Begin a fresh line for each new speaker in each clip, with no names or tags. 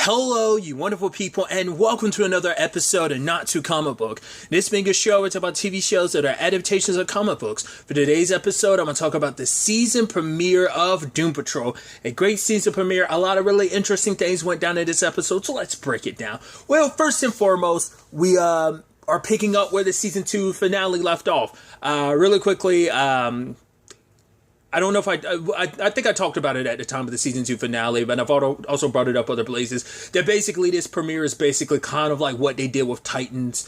Hello, you wonderful people, and welcome to another episode of Not Too Comic Book. This being a show, it's about TV shows that are adaptations of comic books. For today's episode, I'm going to talk about the season premiere of Doom Patrol. A great season premiere. A lot of really interesting things went down in this episode, so let's break it down. Well, first and foremost, we are picking up where the season 2 finale left off. Really quickly, I don't know if I think I talked about it at the time of the season 2 finale, but I've also brought it up other places. That basically this premiere is basically kind of like what they did with Titans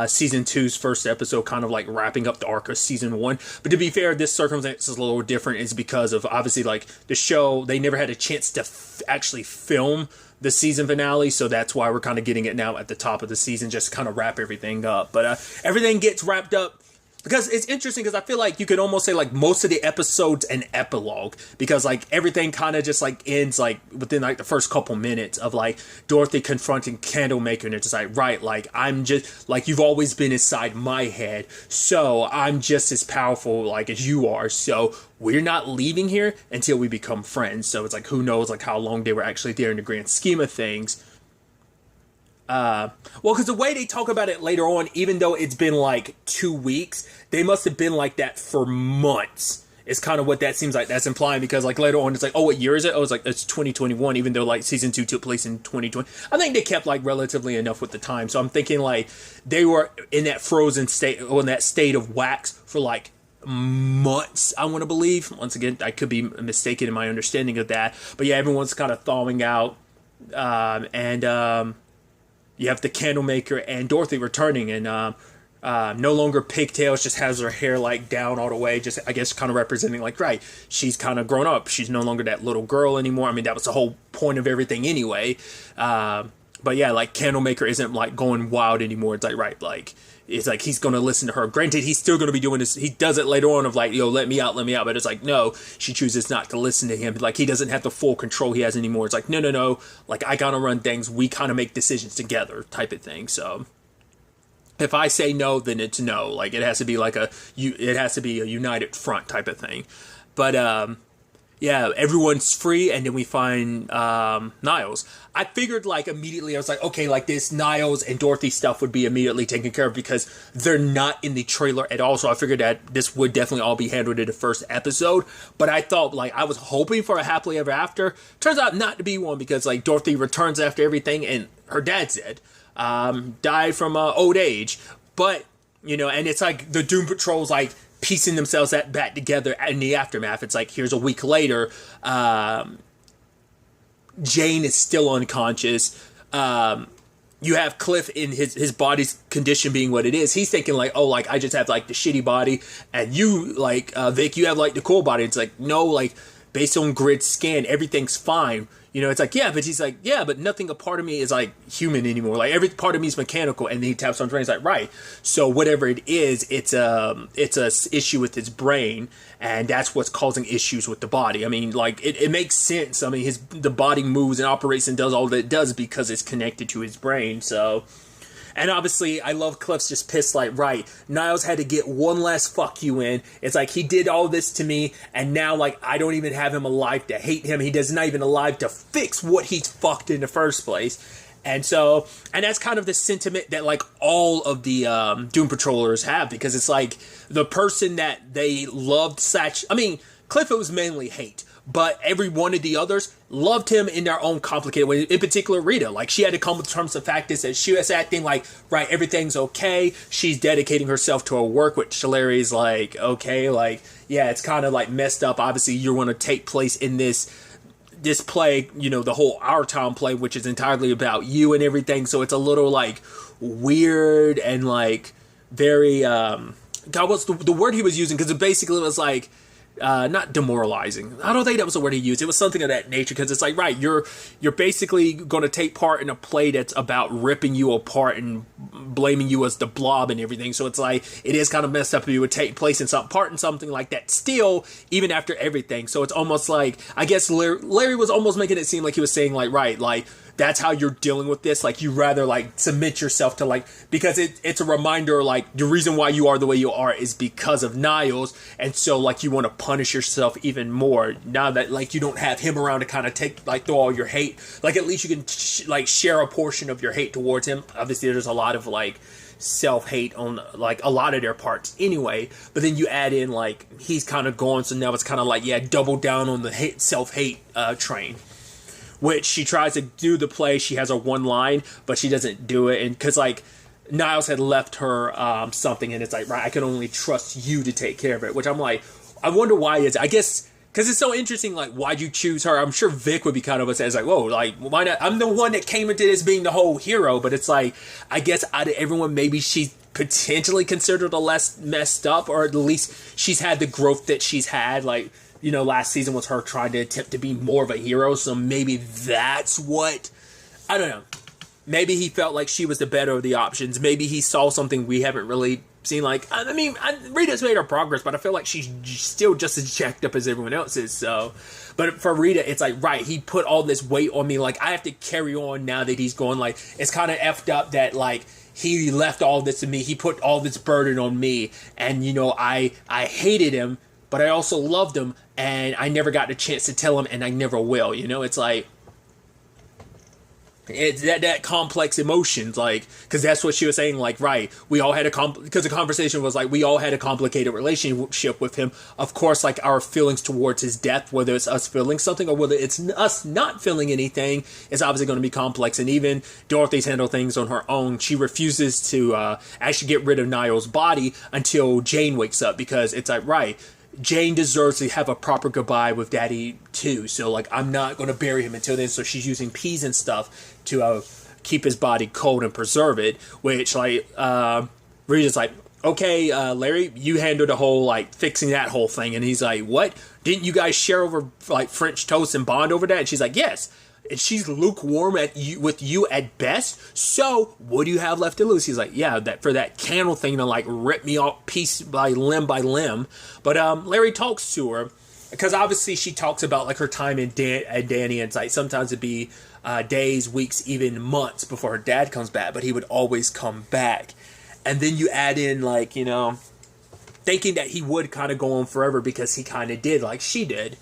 season 2's first episode, kind of like wrapping up the arc of season 1. But to be fair, this circumstance is a little different. It's because of obviously like the show, they never had a chance to actually film the season finale, so that's why we're kind of getting it now at the top of the season, just to kind of wrap everything up. But everything gets wrapped up. Because it's interesting, because I feel like you could almost say like most of the episodes an epilogue, because like everything kind of just like ends like within like the first couple minutes of like Dorothy confronting Candlemaker, and it's just like, right, like I'm just like, you've always been inside my head, so I'm just as powerful like as you are, so we're not leaving here until we become friends. So it's like, who knows like how long they were actually there in the grand scheme of things. Well, because the way they talk about it later on, even though it's been like 2 weeks, they must have been like that for months. It's kind of what that seems like that's implying, because like later on it's like, oh, what year is it? Oh, it's like it's 2021, even though like season 2 took place in 2020. I think they kept like relatively enough with the time, so I'm thinking like they were in that frozen state, or in that state of wax for like months, I want to believe. Once again, I could be mistaken in my understanding of that, but yeah, everyone's kind of thawing out, you have the Candlemaker and Dorothy returning, and no longer pigtails, just has her hair like down all the way, just I guess kind of representing like, right, she's kind of grown up, she's no longer that little girl anymore. I mean, that was the whole point of everything anyway. But yeah, like Candlemaker isn't like going wild anymore. It's like, right, like it's like he's going to listen to her. Granted, he's still going to be doing this. He does it later on of like, yo, let me out. But it's like, no, she chooses not to listen to him. Like, he doesn't have the full control he has anymore. It's like, no. Like, I got to run things. We kind of make decisions together type of thing. So if I say no, then it's no. Like, it has to be like a united front type of thing. But, yeah, everyone's free, and then we find Niles. I figured, like, immediately, I was like, okay, like, this Niles and Dorothy stuff would be immediately taken care of, because they're not in the trailer at all, so I figured that this would definitely all be handled in the first episode, but I thought, like, I was hoping for a happily ever after. Turns out not to be one, because, like, Dorothy returns after everything, and her dad's dead. Died from old age, but, you know, and it's like, the Doom Patrol's, like, piecing themselves back together in the aftermath. It's like, here's a week later, Jane is still unconscious. You have Cliff in his body's condition being what it is. He's thinking like, oh, like I just have like the shitty body, and you like Vic, you have like the cool body. It's like, no, like based on grid scan, everything's fine. You know, it's like, yeah, but he's like, yeah, but nothing a part of me is like human anymore. Like every part of me is mechanical. And then he taps on his brain. He's like, right. So whatever it is, it's a issue with his brain, and that's what's causing issues with the body. I mean, like it makes sense. I mean, the body moves and operates and does all that it does because it's connected to his brain. So. And obviously, I love Cliff's just pissed like, right, Niles had to get one last fuck you in. It's like, he did all this to me, and now, like, I don't even have him alive to hate him. He does not even alive to fix what he's fucked in the first place. And so, and that's kind of the sentiment that, like, all of the Doom Patrollers have, because it's like, the person that they loved Cliff, it was mainly hate. But every one of the others loved him in their own complicated way. In particular, Rita. Like, she had to come to terms with the fact that she was acting like, right, everything's okay. She's dedicating herself to her work, which Larry's like, okay, like, yeah, it's kind of like messed up. Obviously, you're going to take place in this play, you know, the whole Our Town play, which is entirely about you and everything. So it's a little, like, weird and, like, very, God, what's the word he was using? Because it basically was like, not demoralizing. I don't think that was the word he used. It was something of that nature, because it's like, right, you're basically going to take part in a play that's about ripping you apart and blaming you as the blob and everything. So it's like, it is kind of messed up if you would take place in something like that still, even after everything. So it's almost like, I guess Larry was almost making it seem like he was saying like, right, like that's how you're dealing with this. Like, you rather like submit yourself to like, because it's a reminder, like, the reason why you are the way you are is because of Niles. And so like, you want to punish yourself even more now that like you don't have him around to kind of take, like, throw all your hate. Like, at least you can like share a portion of your hate towards him. Obviously there's a lot of like self-hate on like a lot of their parts anyway, but then you add in like he's kind of gone, so now it's kind of like, yeah, double down on the self-hate train, which she tries to do the play. She has a one line, but she doesn't do it, and because like Niles had left her something, and it's like, right, I can only trust you to take care of it, which I'm like, I wonder why is it? I guess because it's so interesting, like, why'd you choose her? I'm sure Vic would be kind of upset. It's like, whoa, like, why not? I'm the one that came into this being the whole hero. But it's like, I guess out of everyone, maybe she's potentially considered a less messed up, or at least she's had the growth that she's had. Like, you know, last season was her trying to attempt to be more of a hero. So maybe that's what, I don't know. Maybe he felt like she was the better of the options. Maybe he saw something we haven't really seen. Like, I mean, Rita's made her progress, but I feel like she's still just as jacked up as everyone else is. So, but for Rita, it's like, right, he put all this weight on me. Like, I have to carry on now that he's gone. Like, it's kind of effed up that, like, he left all this to me. He put all this burden on me. And, you know, I hated him, but I also loved him. And I never got the chance to tell him, and I never will. You know, it's like, it's that complex emotions, like, because that's what she was saying, like, right, we all had because the conversation was like, we all had a complicated relationship with him. Of course, like, our feelings towards his death, whether it's us feeling something or whether it's us not feeling anything, is obviously going to be complex. And even Dorothy's handled things on her own. She refuses to actually get rid of Niall's body until Jane wakes up, because it's like, right, Jane deserves to have a proper goodbye with Daddy too. So like, I'm not going to bury him until then. So she's using peas and stuff to keep his body cold and preserve it. Which like, Rita's like, okay, Larry, you handled the whole like fixing that whole thing. And he's like, what? Didn't you guys share over like French toast and bond over that? And she's like, yes. And she's lukewarm with you at best. So what do you have left to lose? He's like, yeah, that for that candle thing to like rip me off piece by limb. But Larry talks to her, because obviously she talks about like her time at Danny, and it's like sometimes it'd be days, weeks, even months before her dad comes back, but he would always come back. And then you add in like, you know, thinking that he would kind of go on forever because he kind of did, like she did.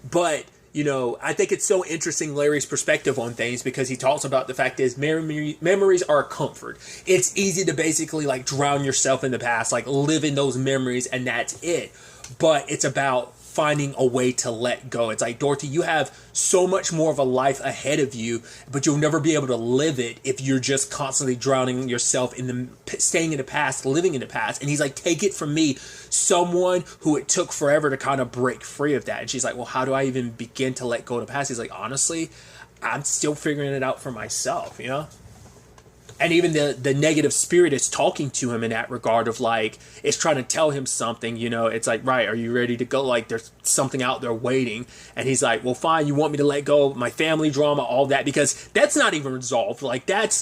But you know, I think it's so interesting, Larry's perspective on things, because he talks about the fact is memories are a comfort. It's easy to basically like drown yourself in the past, like live in those memories, and that's it. But it's about finding a way to let go. It's like, Dorothy, you have so much more of a life ahead of you, but you'll never be able to live it if you're just constantly drowning yourself in staying in the past, living in the past. And he's like, take it from me, someone who it took forever to kind of break free of that. And she's like, well, how do I even begin to let go of the past? He's like, honestly, I'm still figuring it out for myself, you know? And even the negative spirit is talking to him in that regard of like, it's trying to tell him something, you know, it's like, right, are you ready to go? Like, there's something out there waiting. And he's like, well, fine, you want me to let go of my family drama, all that, because that's not even resolved. Like, that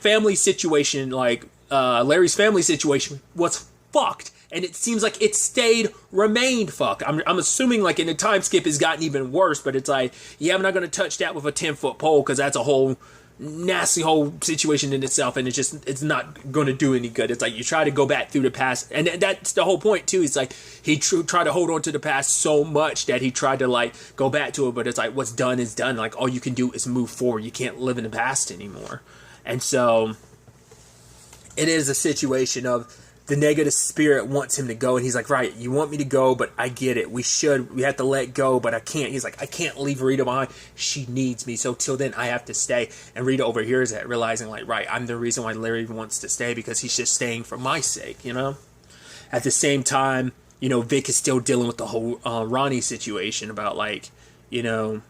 family situation, like, Larry's family situation was fucked. And it seems like it remained fucked. I'm assuming like in the time skip it's gotten even worse, but it's like, yeah, I'm not going to touch that with a 10-foot pole, because that's a whole nasty whole situation in itself, and it's not going to do any good. It's like you try to go back through the past, and that's the whole point too. It's like he tried to hold on to the past so much that he tried to like go back to it, but it's like what's done is done. Like all you can do is move forward. You can't live in the past anymore. And so it is a situation of the negative spirit wants him to go, and he's like, right, you want me to go, but I get it. We have to let go, but I can't. He's like, I can't leave Rita behind. She needs me. So till then, I have to stay. And Rita overhears that, realizing like, right, I'm the reason why Larry wants to stay, because he's just staying for my sake, you know? At the same time, you know, Vic is still dealing with the whole Ronnie situation about like, you know,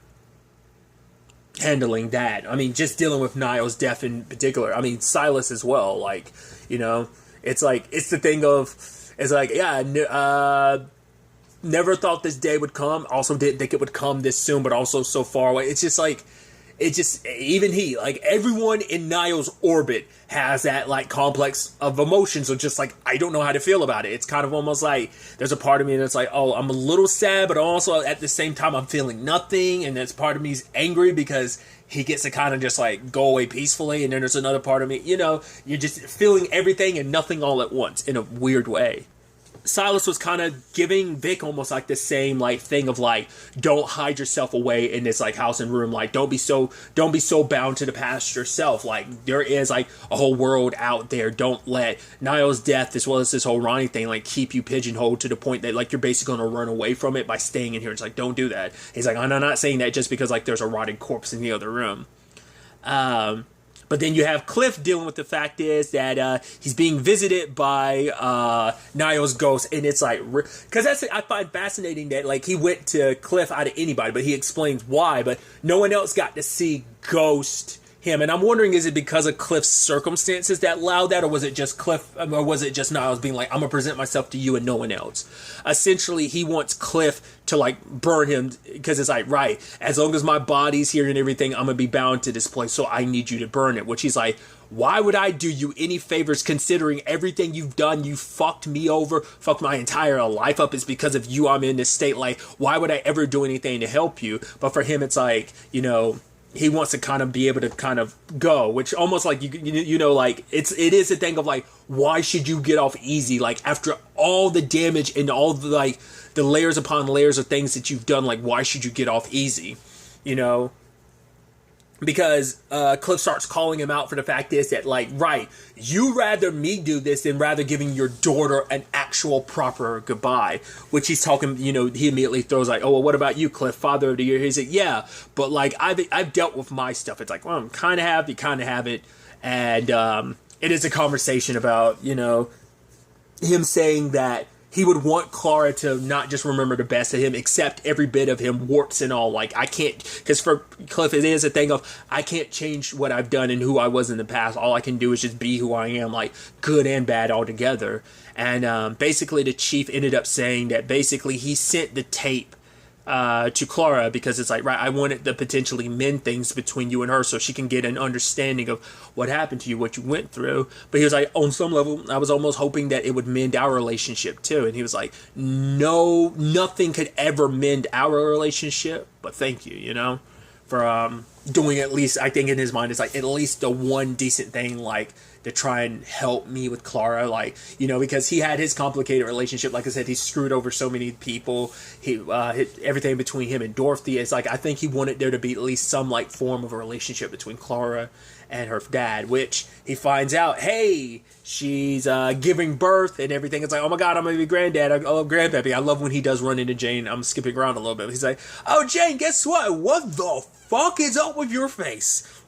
handling that. I mean, just dealing with Niall's death in particular. I mean, Silas as well. Like, you know, it's like, it's the thing of, it's like, yeah, never thought this day would come. Also didn't think it would come this soon, but also so far away. It's just like, even he, like everyone in Niall's orbit has that like complex of emotions of just like, I don't know how to feel about it. It's kind of almost like there's a part of me that's like, oh, I'm a little sad, but also at the same time, I'm feeling nothing. And that's part of me is angry because he gets to kind of just like go away peacefully, and then there's another part of me, you're just feeling everything and nothing all at once in a weird way. Silas was kind of giving Vic almost like the same like thing of like, don't hide yourself away in this like house and room, like don't be so bound to the past yourself, like there is like a whole world out there. Don't let Niall's death as well as this whole Ronnie thing like keep you pigeonholed to the point that like you're basically going to run away from it by staying in here. It's like, don't do that. He's like, I'm not saying that just because like there's a rotting corpse in the other room. But then you have Cliff dealing with the fact is that he's being visited by Niall's ghost, and it's like, because that's I find fascinating that like he went to Cliff out of anybody, but he explains why, but no one else got to see Ghost him, and I'm wondering, is it because of Cliff's circumstances that allowed that, or was it just Niles being like, I'm gonna present myself to you and no one else? Essentially, he wants Cliff to like burn him because it's like, right, as long as my body's here and everything, I'm gonna be bound to this place, so I need you to burn it. Which he's like, why would I do you any favors considering everything you've done? You fucked me over, fucked my entire life up. It's because of you I'm in this state. Like, why would I ever do anything to help you? But for him, it's like, he wants to kind of be able to kind of go, which almost like like it is a thing of like, why should you get off easy? Like after all the damage and all the like the layers upon layers of things that you've done, like why should you get off easy? Because Cliff starts calling him out for the fact is that like, right, you rather me do this than rather giving your daughter an actual proper goodbye, which he's talking, he immediately throws like, oh, well, what about you, Cliff, father of the year? He's like, yeah, but like I've dealt with my stuff. It's like, well, I'm kind of have, you kind of haven't. And it is a conversation about, him saying that he would want Clara to not just remember the best of him, accept every bit of him, warts and all. Like, I can't, because for Cliff, it is a thing of, I can't change what I've done and who I was in the past. All I can do is just be who I am, like, good and bad altogether. And basically, the chief ended up saying that basically he sent the tape to Clara because it's like, right, I wanted to potentially mend things between you and her so she can get an understanding of what happened to you, what you went through. But he was like, on some level, I was almost hoping that it would mend our relationship too. And he was like, no, nothing could ever mend our relationship, but thank you, for doing at least, I think in his mind, it's like at least the one decent thing, like to try and help me with Clara, like, because he had his complicated relationship. Like I said, he screwed over so many people. He everything between him and Dorothy. It's like, I think he wanted there to be at least some like form of a relationship between Clara and her dad, which he finds out, hey, she's giving birth and everything. It's like, oh my God, I'm gonna be granddad. I love grandpappy. I love when he does run into Jane. I'm skipping around a little bit. He's like, oh, Jane, guess what? What the fuck is up with your face?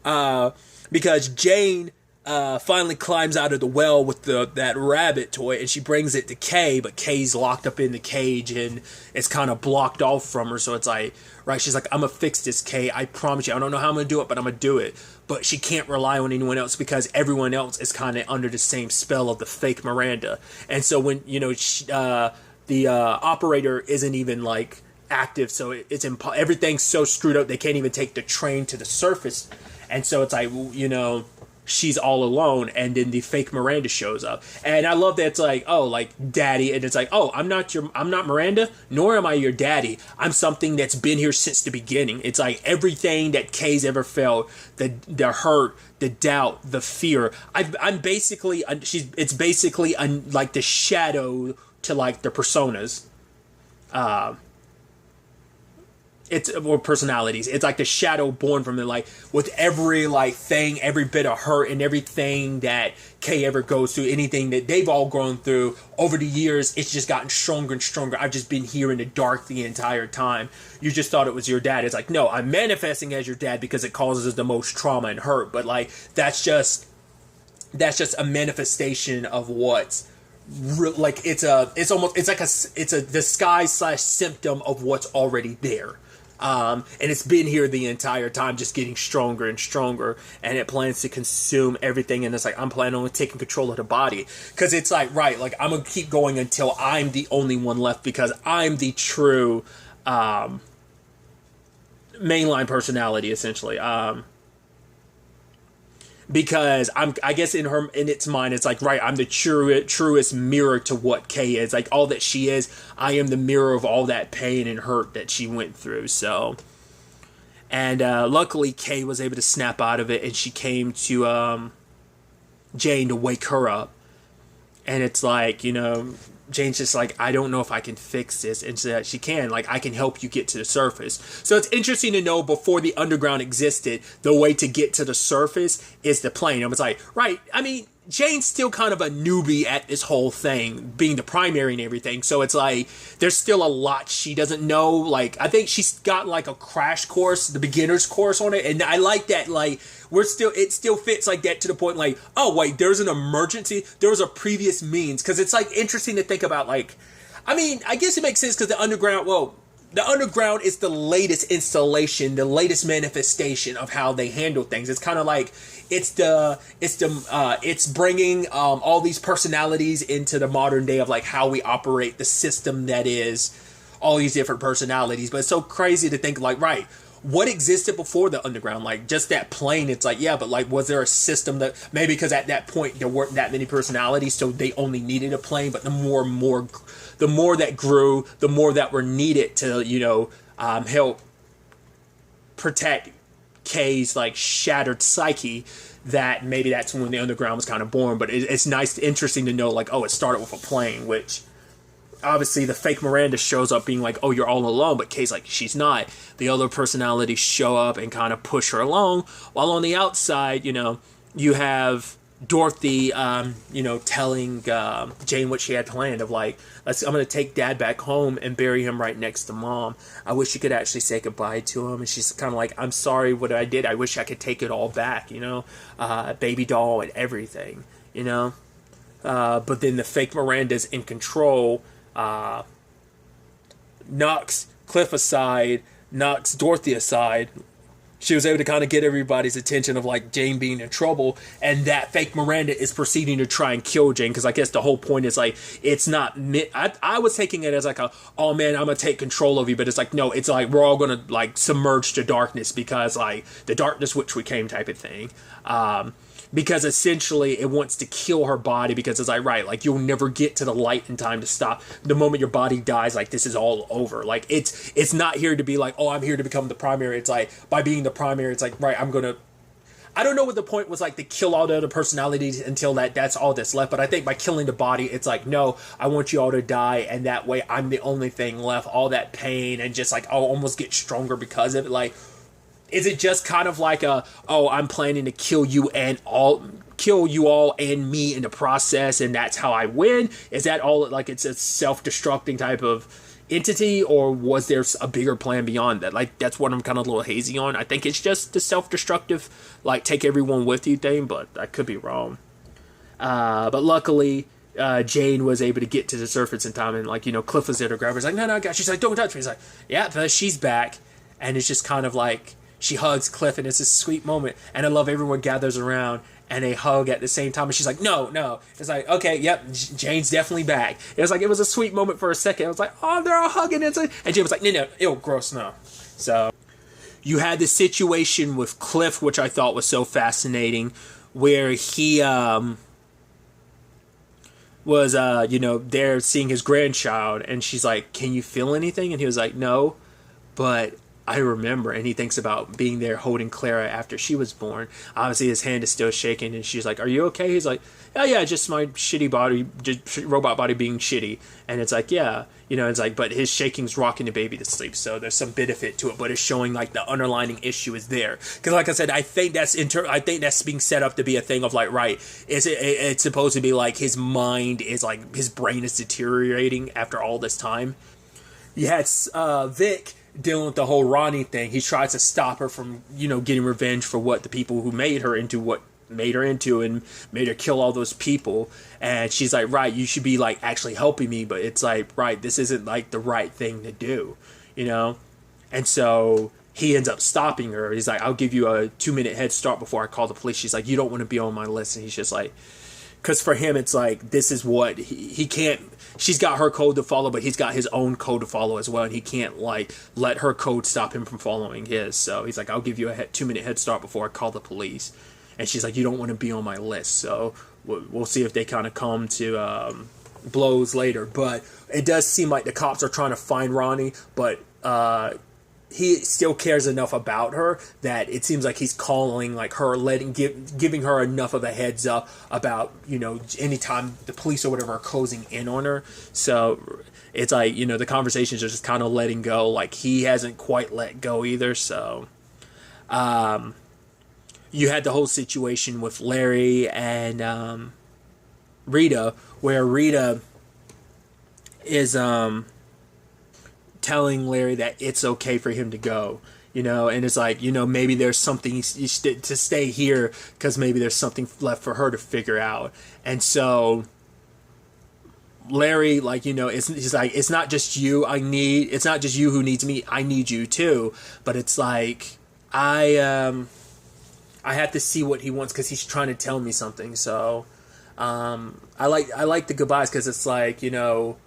Because Jane finally climbs out of the well with that rabbit toy, and she brings it to Kay, but Kay's locked up in the cage and it's kind of blocked off from her. So it's like, right, she's like, I'm gonna fix this, Kay, I promise you. I don't know how I'm gonna do it, but I'm gonna do it. But she can't rely on anyone else because everyone else is kind of under the same spell of the fake Miranda. And so when the operator isn't even like active, so it's everything's so screwed up they can't even take the train to the surface. And so it's like, she's all alone, and then the fake Miranda shows up. And I love that it's like, oh, like daddy, and it's like, oh, I'm not Miranda, nor am I your daddy. I'm something that's been here since the beginning. It's like everything that Kay's ever felt, the hurt, the doubt, the fear. I'm basically, it's basically like the shadow to like the personas. Or personalities. It's like the shadow born from it, like with every like thing, every bit of hurt and everything that Kay ever goes through, anything that they've all grown through over the years, it's just gotten stronger and stronger. I've just been here in the dark the entire time. You just thought it was your dad. It's like, no, I'm manifesting as your dad because it causes the most trauma and hurt. But like that's just a manifestation of what's like it's a disguise / symptom of what's already there. And it's been here the entire time, just getting stronger and stronger, and it plans to consume everything. And it's like, I'm planning on taking control of the body, because it's like, right, like I'm gonna keep going until I'm the only one left, because I'm the true mainline personality, essentially. Because I guess in its mind, it's like, right, I'm the truest mirror to what Kay is. Like all that she is, I am the mirror of all that pain and hurt that she went through. So, And luckily, Kay was able to snap out of it, and she came to Jane to wake her up. And it's like, Jane's just like, I don't know if I can fix this. And so she can, like, I can help you get to the surface. So it's interesting to know, before the underground existed, the way to get to the surface is the plane. And it's like, right, I mean, Jane's still kind of a newbie at this whole thing, being the primary and everything. So it's like, there's still a lot she doesn't know. Like, I think she's got like a crash course, the beginner's course on it. And I like that, like, it still fits like that, to the point, like, oh wait, there's an emergency. There was a previous means. Cause it's like interesting to think about, like, I mean, I guess it makes sense because the underground is the latest installation, the latest manifestation of how they handle things. It's kind of like it's bringing all these personalities into the modern day of like how we operate the system that is all these different personalities. But it's so crazy to think, like, right, what existed before the underground? Like, just that plane. It's like, yeah, but like, was there a system that maybe, because at that point there weren't that many personalities, so they only needed a plane. But the more that grew, the more that were needed to, help protect Kay's like shattered psyche, that maybe that's when the underground was kind of born. But it's interesting to know, like, oh, it started with a plane, which obviously the fake Miranda shows up being like, oh, you're all alone, but Kay's like, she's not. The other personalities show up and kind of push her along, while on the outside, you have Dorothy, telling Jane what she had planned of like, I'm going to take Dad back home and bury him right next to Mom. I wish you could actually say goodbye to him. And she's kind of like, I'm sorry what I did. I wish I could take it all back, baby doll and everything, but then the fake Miranda's in control, knocks Cliff aside, knocks Dorothy aside. She was able to kind of get everybody's attention of like Jane being in trouble, and that fake Miranda is proceeding to try and kill Jane, because I guess the whole point is like, it's not I was taking it as like oh man, I'm gonna take control of you, but it's like, no, it's like we're all gonna like submerge to darkness, because like the darkness which we came type of thing. Because essentially it wants to kill her body, because it's like, right, like you'll never get to the light in time to stop. The moment your body dies, like this is all over. Like it's not here to be like, oh, I'm here to become the primary. It's like, by being the primary, it's like, right, I don't know what the point was, like to kill all the other personalities until that's all that's left. But I think by killing the body, it's like, no, I want you all to die, and that way I'm the only thing left. All that pain, and just like I'll almost get stronger because of it. Like, is it just kind of like I'm planning to kill you all and me in the process, and that's how I win? Is that all, like it's a self-destructing type of entity, or was there a bigger plan beyond that? Like, that's what I'm kind of a little hazy on. I think it's just the self-destructive, like, take everyone with you thing, but I could be wrong. But luckily, Jane was able to get to the surface in time, and like, Cliff was there to grab her. He's like, no, guys. She's like, don't touch me. He's like, yeah, but she's back. And it's just kind of like, she hugs Cliff, and it's a sweet moment. And I love everyone gathers around, and they hug at the same time. And she's like, no. It's like, okay, yep, Jane's definitely back. It was like, it was a sweet moment for a second. I was like, oh, they're all hugging. And Jane was like, no, ew, gross, no. So you had this situation with Cliff, which I thought was so fascinating, where he was, there seeing his grandchild. And she's like, can you feel anything? And he was like, no, but I remember. And he thinks about being there holding Clara after she was born. Obviously his hand is still shaking, and she's like, are you okay? He's like, yeah, just my shitty body, just robot body being shitty. And it's like, yeah, it's like, but his shaking's rocking the baby to sleep, so there's some benefit to it, but it's showing like the underlying issue is there. Because like I said, I think that's being set up to be a thing of like, right, it's supposed to be like his mind is like, his brain is deteriorating after all this time. You had Vic dealing with the whole Ronnie thing. He tries to stop her from, getting revenge for what the people who made her into what made her into, and made her kill all those people. And she's like, right, you should be like actually helping me, but it's like, right, this isn't like the right thing to do, And so he ends up stopping her. He's like, I'll give you a 2-minute head start before I call the police. She's like, you don't want to be on my list. And he's just like, because for him, it's like, this is what he can't, she's got her code to follow, but he's got his own code to follow as well. And he can't like let her code stop him from following his. So he's like, I'll give you a 2-minute head start before I call the police. And she's like, you don't want to be on my list. So we'll see if they kind of come to blows later. But it does seem like the cops are trying to find Ronnie, but he still cares enough about her that it seems like he's calling like her, giving her enough of a heads up about, you know, anytime the police or whatever are closing in on her. So it's like, you know, the conversations are just kind of letting go. Like he hasn't quite let go either. So you had the whole situation with Larry and Rita, where Rita is telling Larry that it's okay for him to go, you know, and it's like, you know, maybe there's something to stay here because maybe there's something left for her to figure out. And so Larry, like, you know, he's like, it's not just you it's not just you who needs me, I need you too. But it's like, I have to see what he wants because he's trying to tell me something. So I like the goodbyes because it's like, you know,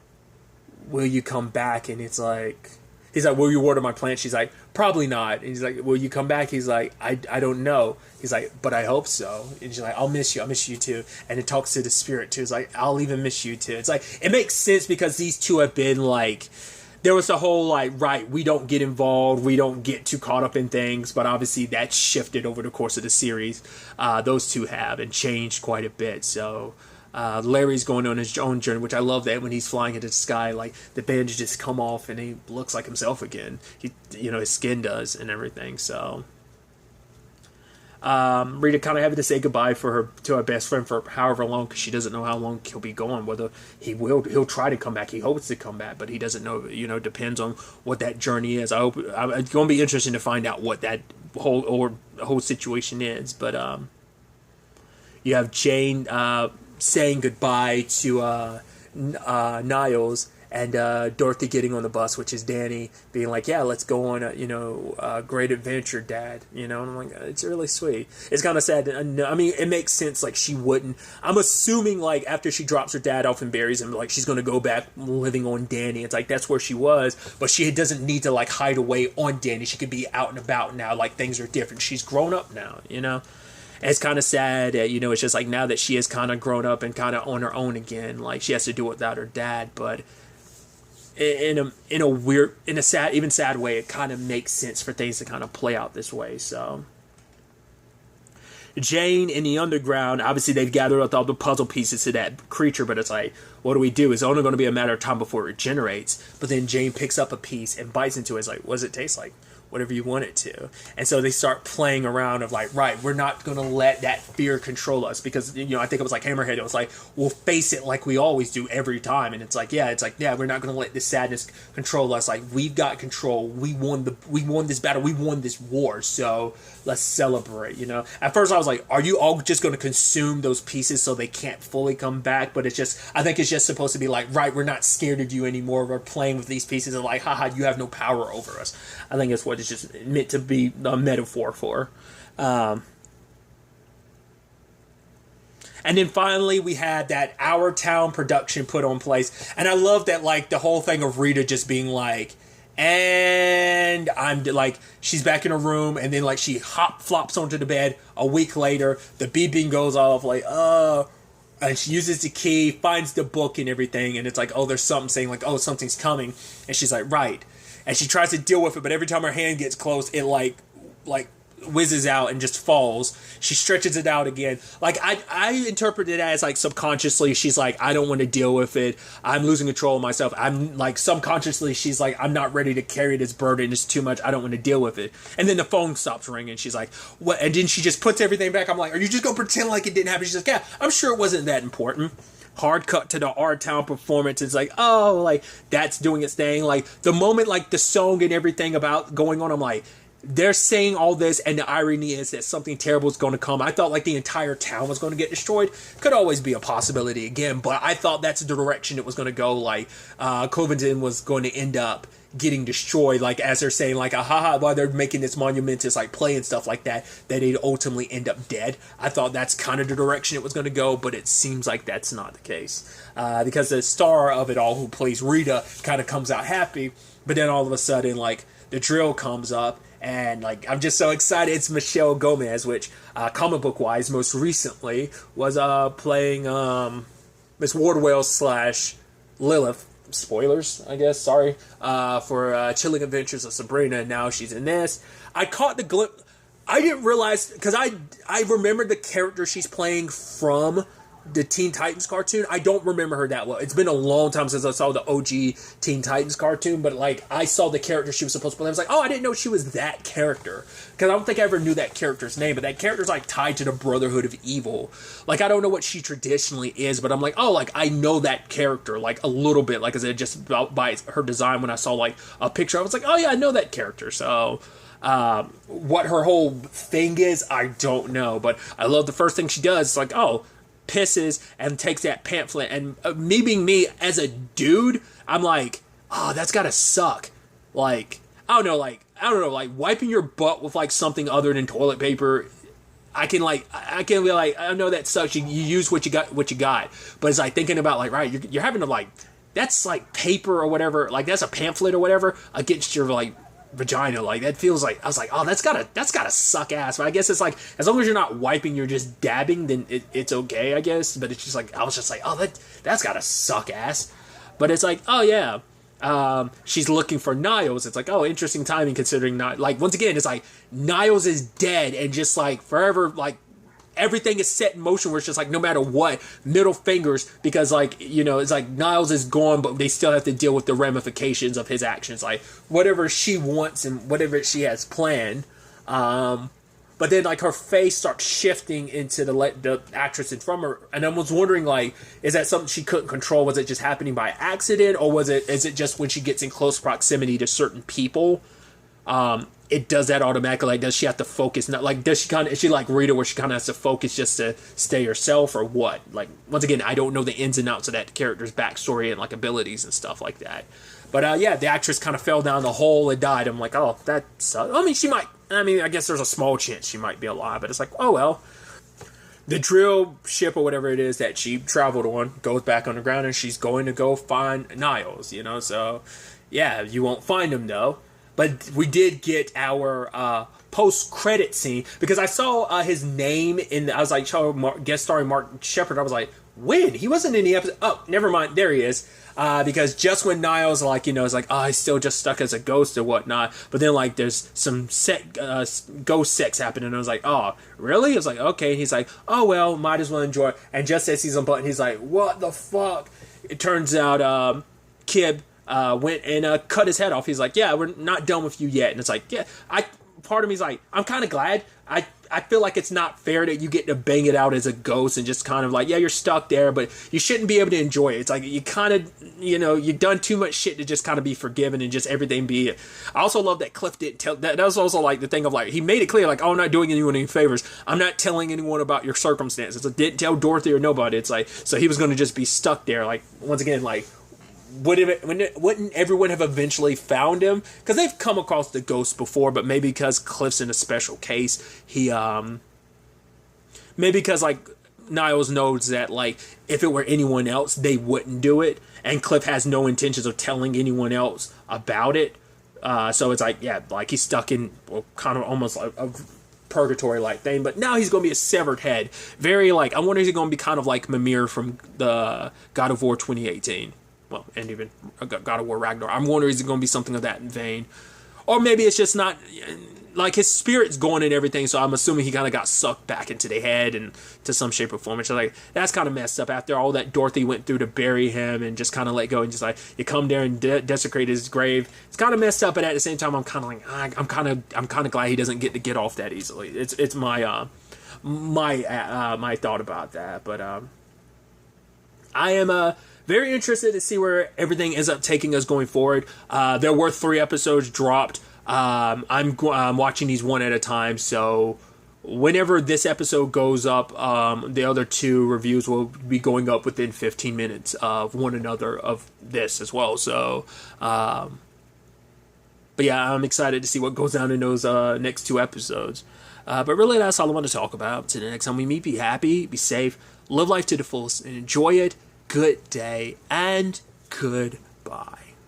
will you come back? And it's like, he's like, will you water my plant? She's like, probably not. And he's like, will you come back? He's like, I don't know. He's like, but I hope so. And she's like, I'll miss you too. And it talks to the spirit too. It's like, I'll even miss you too. It's like, it makes sense because these two have been like, there was the whole like, right, we don't get involved, we don't get too caught up in things, but obviously that shifted over the course of the series. Those two have and changed quite a bit. So Larry's going on his own journey, which I love that when he's flying into the sky, like the bandages just come off and he looks like himself again. He, you know, his skin does and everything. So Rita kind of having to say goodbye to her best friend for however long, because she doesn't know how long he'll be gone. Whether he'll try to come back. He hopes to come back, but he doesn't know. You know, depends on what that journey is. It's going to be interesting to find out what that whole situation is. But you have Jane saying goodbye to Niles, and Dorothy getting on the bus, which is Danny being like, yeah, let's go on a great adventure, Dad, you know. And I'm like, it's really sweet. It's kind of sad. I mean, it makes sense, like she wouldn't, I'm assuming like after she drops her dad off and buries him, like she's going to go back living on Danny. It's like that's where she was, but she doesn't need to like hide away on Danny. She could be out and about now, like things are different. She's grown up now, you know. And it's kind of sad that, you know, it's just like now that she has kind of grown up and kind of on her own again, like she has to do it without her dad. But in a weird, in a sad, even sad way, it kind of makes sense for things to kind of play out this way. So Jane in the underground, obviously they've gathered up all the puzzle pieces to that creature, but it's like, what do we do? It's only going to be a matter of time before it regenerates. But then Jane picks up a piece and bites into it. It's like, what does it taste like? Whatever you want it to. And so they start playing around of like, right, we're not going to let that fear control us, because, you know, I think it was like Hammerhead. It was like, we'll face it like we always do every time. And it's like, yeah, we're not going to let this sadness control us. Like, we've got control. We won this battle. We won this war. So let's celebrate, you know. At first I was like, are you all just going to consume those pieces so they can't fully come back? But it's just, I think it's just supposed to be like, right, we're not scared of you anymore. We're playing with these pieces and like, haha, you have no power over us. I think it's what it's just meant to be a metaphor for. And then finally we had that Our Town production put on place. And I love that, like, the whole thing of Rita just being like, and I'm like, she's back in her room, and then like she flops onto the bed. A week later, the beeping goes off, like, and she uses the key, finds the book and everything, and it's like, oh, there's something saying like, oh, something's coming. And she's like, right. And she tries to deal with it, but every time her hand gets close, it like whizzes out and just falls. She stretches it out again. Like, I interpret it as like subconsciously she's like, I don't want to deal with it. I'm losing control of myself. I'm like, subconsciously she's like, I'm not ready to carry this burden. It's too much. I don't want to deal with it. And then the phone stops ringing. She's like, what? And then she just puts everything back. I'm like, are you just gonna pretend like it didn't happen? She's like, yeah, I'm sure it wasn't that important. Hard cut to the Our Town performance. It's like, oh, like that's doing its thing. Like the moment like the song and everything about going on, I'm like, they're saying all this, and the irony is that something terrible is going to come. I thought like the entire town was going to get destroyed. Could always be a possibility again, but I thought that's the direction it was going to go. Like Covington was going to end up getting destroyed, like as they're saying, like, haha, while they're making this monumentous like play and stuff like that, that they'd ultimately end up dead. I thought that's kind of the direction it was going to go, but it seems like that's not the case, because the star of it all, who plays Rita, kind of comes out happy, but then all of a sudden like the drill comes up. And like, I'm just so excited. It's Michelle Gomez, which comic book wise most recently was playing Miss Wardwell / Lilith spoilers, I guess, sorry, for Chilling Adventures of Sabrina, and now she's in this. I caught the glimpse. I didn't realize, because I remembered the character she's playing from the Teen Titans cartoon. I don't remember her that well. It's been a long time since I saw the OG Teen Titans cartoon, but like I saw the character she was supposed to play. I was like, oh, I didn't know she was that character, because I don't think I ever knew that character's name. But that character's like tied to the Brotherhood of Evil. Like I don't know what she traditionally is, but I'm like, oh, like I know that character like a little bit. Like, is it just by her design? When I saw like a picture, I was like, oh yeah, I know that character. So. What her whole thing is, I don't know, but I love the first thing she does. It's like, oh, pisses and takes that pamphlet, and me being me as a dude, I'm like, oh, that's gotta suck. Like, I don't know, like wiping your butt with like something other than toilet paper. I can be like, I know that sucks. You use what you got, but it's like thinking about like, right, you're having to like, that's like paper or whatever, like that's a pamphlet or whatever against your like vagina. Like that feels like, I was like, oh, that's gotta suck ass. But I guess it's like, as long as you're not wiping, you're just dabbing, then it's okay, I guess. But it's just like, I was just like, oh, that's gotta suck ass. But it's like, oh yeah, she's looking for Niles. It's like, oh, interesting timing considering not like, once again, it's like Niles is dead and just like forever, like everything is set in motion where it's just like, no matter what, middle fingers, because like, you know, it's like Niles is gone, but they still have to deal with the ramifications of his actions, like whatever she wants and whatever she has planned. But then like her face starts shifting into the actress in front of her, and I was wondering like, is that something she couldn't control? Was it just happening by accident, or is it just when she gets in close proximity to certain people, it does that automatically? Like, does she have to focus? Not like, is she like Rita, where she kind of has to focus just to stay herself, or what? Like, once again, I don't know the ins and outs of that character's backstory and like abilities and stuff like that. But yeah, the actress kind of fell down the hole and died. I'm like, oh, that sucks. I mean, I guess there's a small chance she might be alive, but it's like, oh well. The drill ship or whatever it is that she traveled on goes back underground, and she's going to go find Niles, you know? So, yeah, you won't find him though. But we did get our post-credit scene, because I saw his name I was like, guest starring Mark Shepard. I was like, when? He wasn't in the episode. Oh, never mind. There he is. Because just when Niles, like, you know, is like, oh, he's still just stuck as a ghost or whatnot. But then, like, there's some ghost sex happening. And I was like, oh, really? I was like, okay. He's like, oh, well, might as well enjoy it. And just as he's unbuttoned, he's like, what the fuck? It turns out Kib went and cut his head off. He's like, yeah, we're not done with you yet. And it's like, yeah, part of me's like, I'm kind of glad. I feel like it's not fair that you get to bang it out as a ghost and just kind of like, yeah, you're stuck there, but you shouldn't be able to enjoy it. It's like, you kind of, you know, you've done too much shit to just kind of be forgiven and just everything be it. I also love that Cliff didn't tell, that was also like the thing of like, he made it clear, like, oh, I'm not doing anyone any favors. I'm not telling anyone about your circumstances. I didn't tell Dorothy or nobody. It's like, so he was going to just be stuck there. Like, once again, like, wouldn't everyone have eventually found him? Because they've come across the ghost before, but maybe because Cliff's in a special case, maybe because like Niles knows that like if it were anyone else, they wouldn't do it, and Cliff has no intentions of telling anyone else about it. So it's like, yeah, like he's stuck in kind of almost like a purgatory like thing, but now he's going to be a severed head. Very like, I wonder if he's going to be kind of like Mimir from the God of War 2018. Well, and even God of War Ragnarok. I'm wondering, is it going to be something of that vein? Or maybe it's just not, like his spirit's going and everything, so I'm assuming he kind of got sucked back into the head and to some shape or form. It's like, that's kind of messed up after all that Dorothy went through to bury him and just kind of let go, and just like, you come there and desecrate his grave. It's kind of messed up, but at the same time, I'm kind of like, I'm kind of glad he doesn't get off that easily. It's my my thought about that, but I am very interested to see where everything ends up taking us going forward. There were 3 episodes dropped. I'm watching these one at a time, so whenever this episode goes up, the other 2 reviews will be going up within 15 minutes of one another of this as well. So, but yeah, I'm excited to see what goes down in those next 2 episodes. But really, that's all I want to talk about. Until the next time we meet, be happy, be safe, live life to the fullest, and enjoy it. Good day and goodbye.